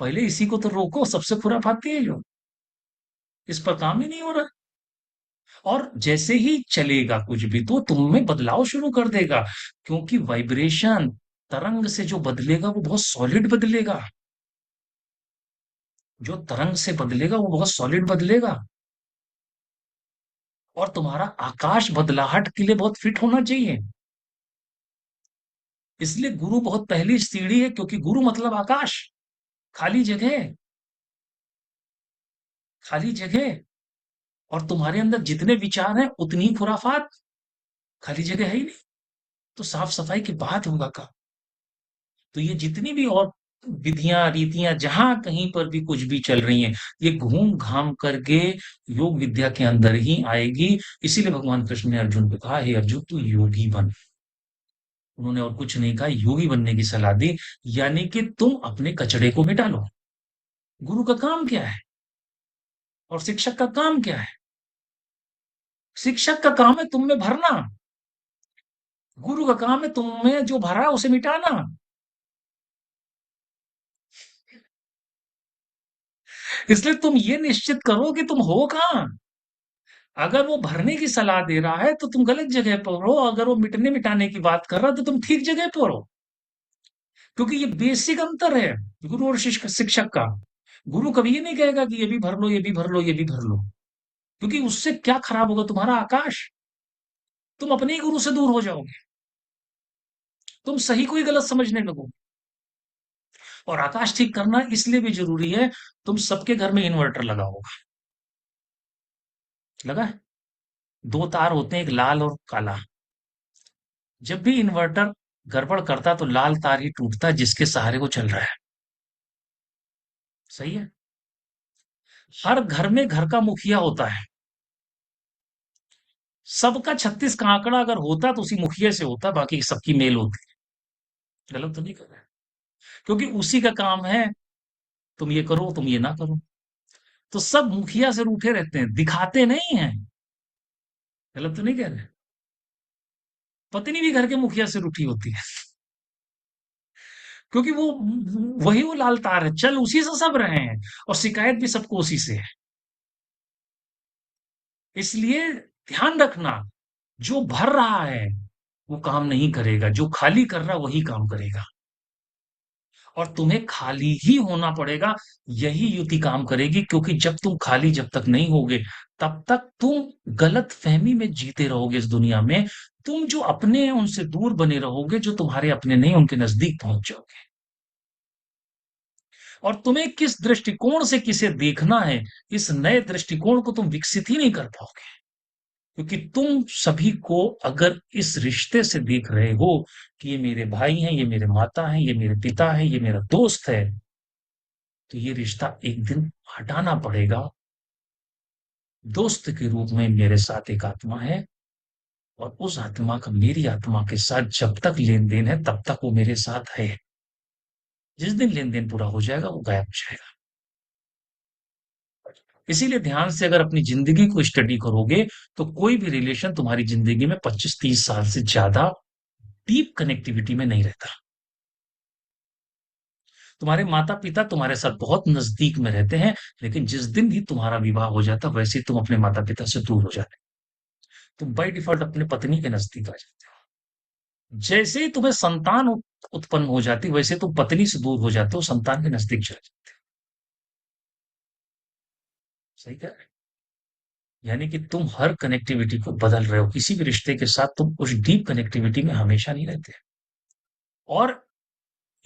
पहले इसी को तो रोको, सबसे खुराफाती है जो, इस पर काम ही नहीं हो रहा। और जैसे ही चलेगा कुछ भी तो तुम में बदलाव शुरू कर देगा, क्योंकि वाइब्रेशन तरंग से जो बदलेगा वो बहुत सॉलिड बदलेगा। जो तरंग से बदलेगा वो बहुत सॉलिड बदलेगा। और तुम्हारा आकाश बदलाहट के लिए बहुत फिट होना चाहिए। इसलिए गुरु बहुत पहली सीढ़ी है, क्योंकि गुरु मतलब आकाश, खाली जगह, खाली जगह। और तुम्हारे अंदर जितने विचार हैं उतनी ही खुराफात, खाली जगह है ही नहीं। तो साफ सफाई की बात होगा का। तो ये जितनी भी और विधियां रीतियां जहां कहीं पर भी कुछ भी चल रही हैं, ये घूम घाम करके योग विद्या के अंदर ही आएगी। इसीलिए भगवान कृष्ण ने अर्जुन को कहा, हे अर्जुन तू योगी बन। उन्होंने और कुछ नहीं कहा, योगी बनने की सलाह दी। यानी कि तुम अपने कचड़े को मिटा लो। गुरु का काम क्या है और शिक्षक का काम क्या है? शिक्षक का काम है तुम में भरना, गुरु का काम है तुम में जो भरा है उसे मिटाना। इसलिए तुम ये निश्चित करो कि तुम हो कहाँ। अगर वो भरने की सलाह दे रहा है तो तुम गलत जगह पर हो, अगर वो मिटने मिटाने की बात कर रहा है तो तुम ठीक जगह पर हो। क्योंकि ये बेसिक अंतर है गुरु और शिक्षक का। गुरु कभी ये नहीं कहेगा कि ये भी भर लो, ये भी भर लो, ये भी भर लो, क्योंकि उससे क्या खराब होगा तुम्हारा आकाश। तुम अपने ही गुरु से दूर हो जाओगे, तुम सही को ही गलत समझने लगोगे। और आकाश ठीक करना इसलिए भी जरूरी है, तुम सबके घर में इन्वर्टर लगा होगा, लगा है? दो तार होते हैं, एक लाल और काला। जब भी इन्वर्टर गड़बड़ करता तो लाल तार ही टूटता जिसके सहारे वो चल रहा है। सही है। हर घर में घर का मुखिया होता है। सबका 36 का आंकड़ा अगर होता तो उसी मुखिया से होता, बाकी सबकी मेल होती। गलत तो नहीं कर रहे? क्योंकि उसी का काम है, तुम ये करो तुम ये ना करो। तो सब मुखिया से रूठे रहते हैं, दिखाते नहीं है। गलत तो नहीं कह रहे? पत्नी भी घर के मुखिया से रूठी होती है, क्योंकि वो वही वो लाल तार है, चल उसी से सब रहे हैं। और शिकायत भी सबको उसी से है। इसलिए ध्यान रखना, जो भर रहा है वो काम नहीं करेगा, जो खाली कर रहा है वही काम करेगा। और तुम्हें खाली ही होना पड़ेगा, यही युति काम करेगी। क्योंकि जब तुम खाली जब तक नहीं होगे, तब तक तुम गलत फहमी में जीते रहोगे इस दुनिया में। तुम जो अपने हैं उनसे दूर बने रहोगे, जो तुम्हारे अपने नहीं उनके नजदीक पहुंच जाओगे। और तुम्हें किस दृष्टिकोण से किसे देखना है, इस नए दृष्टिकोण को तुम विकसित ही नहीं कर पाओगे। क्योंकि तुम सभी को अगर इस रिश्ते से देख रहे हो कि ये मेरे भाई हैं, ये मेरे माता हैं, ये मेरे पिता हैं, ये मेरा दोस्त है, तो ये रिश्ता एक दिन हटाना पड़ेगा। दोस्त के रूप में मेरे साथ एक आत्मा है, और उस आत्मा का मेरी आत्मा के साथ जब तक लेन देन है तब तक वो मेरे साथ है। जिस दिन लेन देन पूरा हो जाएगा वो गायब हो जाएगा। इसीलिए ध्यान से अगर अपनी जिंदगी को स्टडी करोगे तो कोई भी रिलेशन तुम्हारी जिंदगी में 25-30 साल से ज्यादा डीप कनेक्टिविटी में नहीं रहता। तुम्हारे माता पिता तुम्हारे साथ बहुत नजदीक में रहते हैं, लेकिन जिस दिन भी तुम्हारा विवाह हो जाता वैसे ही तुम अपने माता पिता से दूर हो जाते। तुम बाई डिफॉल्ट अपने पत्नी के नजदीक आ जाते हो। जैसे ही तुम्हें संतान उत्पन्न हो जाती वैसे तुम पत्नी से दूर हो जाते हो, संतान के नजदीक चले जाते हो। सही कह रहे हैं? यानी कि तुम हर कनेक्टिविटी को बदल रहे हो, किसी भी रिश्ते के साथ तुम उस डीप कनेक्टिविटी में हमेशा नहीं रहते। और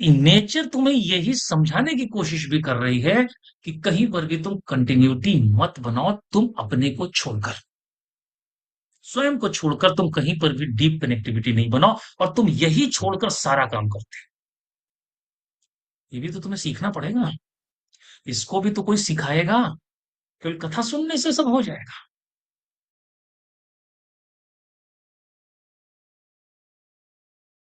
नेचर तुम्हें यही समझाने की कोशिश भी कर रही है कि कहीं पर भी तुम कंटिन्यूटी मत बनाओ, तुम अपने को छोड़कर, स्वयं को छोड़कर तुम कहीं पर भी डीप कनेक्टिविटी नहीं बनाओ। और तुम यही छोड़कर सारा काम करते हो। ये भी तो तुम्हें सीखना पड़ेगा। इसको भी तो कोई सिखाएगा, केवल कथा सुनने से सब हो जाएगा?